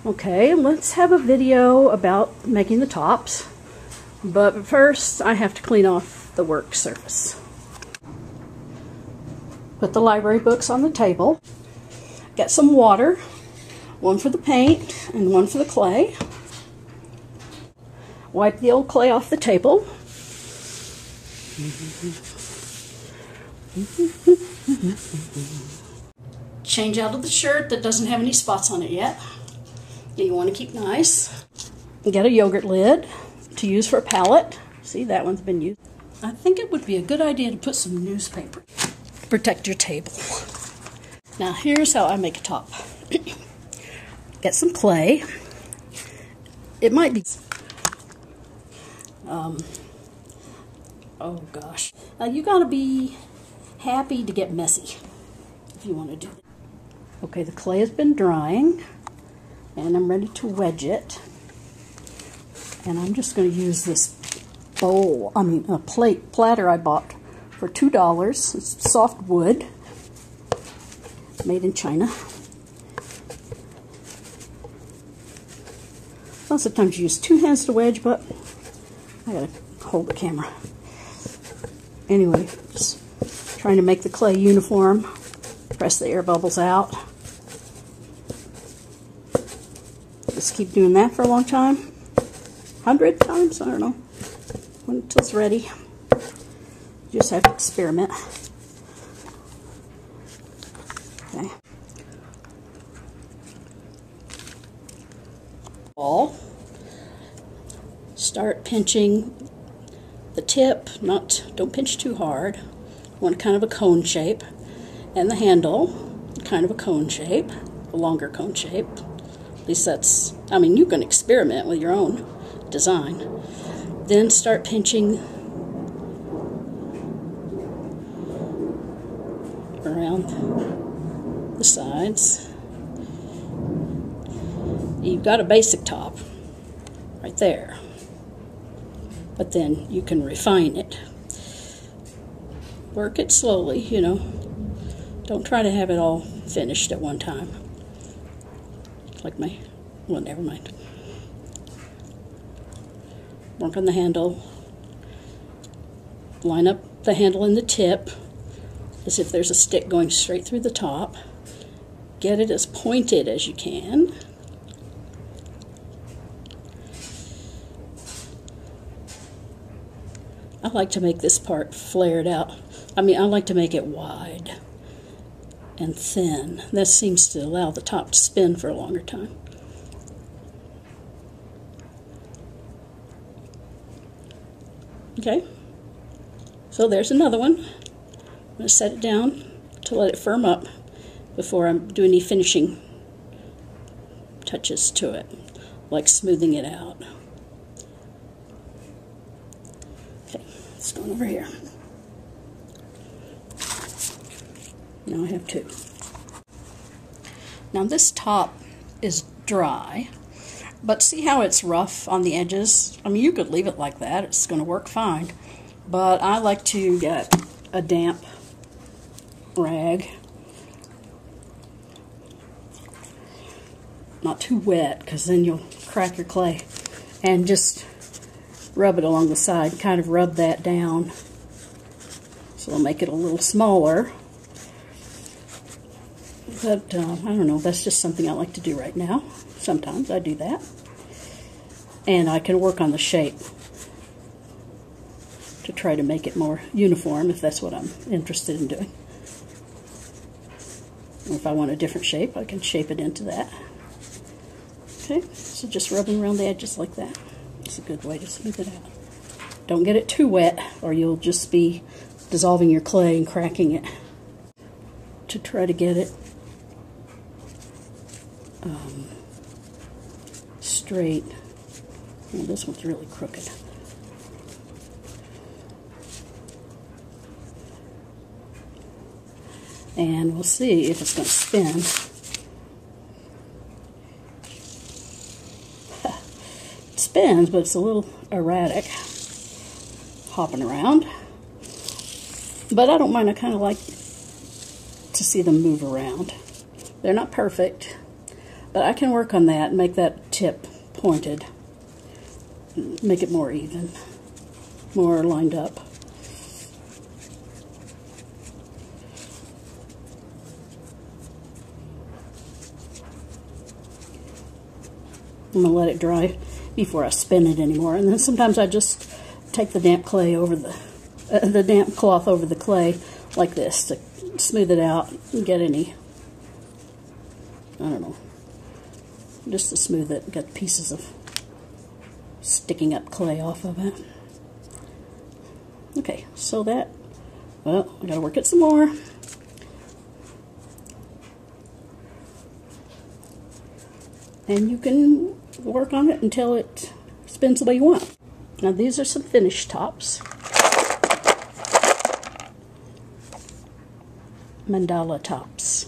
Okay, let's have a video about making the tops. But first, I have to clean off the work surface. Put the library books on the table. Get some water, one for the paint and one for the clay. Wipe the old clay off the table. Change out of the shirt that doesn't have any spots on it yet. You want to keep nice. Get a yogurt lid to use for a palette. See, that one's been used. I think it would be a good idea to put some newspaper to protect your table. Now here's how I make a top. Get some clay. It might be oh gosh. You gotta be happy to get messy if you want to do it. Okay, the clay has been drying and I'm ready to wedge it. And I'm just going to use this a platter I bought for $2. It's soft wood, made in China. Lots of times you use two hands to wedge, but I gotta hold the camera. Anyway, just trying to make the clay uniform. Press the air bubbles out. Just keep doing that for a long time. 100 times, I don't know. Until it's ready. You just have to experiment. Okay. Start pinching the tip. Don't pinch too hard. Want kind of a cone shape, and the handle kind of a cone shape, a longer cone shape. At least that's. I mean, you can experiment with your own design. Then start pinching around the sides. You've got a basic top right there, but then you can refine it. Work it slowly, you know. Don't try to have it all finished at one time. Like well, never mind. Work on the handle. Line up the handle and the tip as if there's a stick going straight through the top. Get it as pointed as you can. I like to make this part flared out. I mean, I like to make it wide and thin. That seems to allow the top to spin for a longer time. Okay, so there's another one. I'm going to set it down to let it firm up before I do any finishing touches to it, like smoothing it out. Okay, it's going over here. Now I have two. Now this top is dry, but see how it's rough on the edges? I mean, you could leave it like that. It's going to work fine. But I like to get a damp rag. Not too wet, because then you'll crack your clay. And just rub it along the side. Kind of rub that down. So it'll make it a little smaller. But, I don't know, that's just something I like to do right now. Sometimes I do that. And I can work on the shape to try to make it more uniform if that's what I'm interested in doing. Or if I want a different shape, I can shape it into that. Okay, so just rubbing around the edges like that. It's a good way to smooth it out. Don't get it too wet or you'll just be dissolving your clay and cracking it. To try to get it straight. Oh, this one's really crooked. And we'll see if it's going to spin. It spins, but it's a little erratic, hopping around. But I don't mind. I kind of like to see them move around. They're not perfect, But I can work on that and make that tip pointed. Make it more even, more lined up. I'm going to let it dry before I spin it anymore. And then sometimes I just take the damp clay over the damp cloth over the clay like this to smooth it out and get any, I don't know, just to smooth it, get pieces of sticking up clay off of it. Okay, so that, well, I gotta work it some more. And you can work on it until it spins the way you want. Now these are some finished tops. Mandala tops.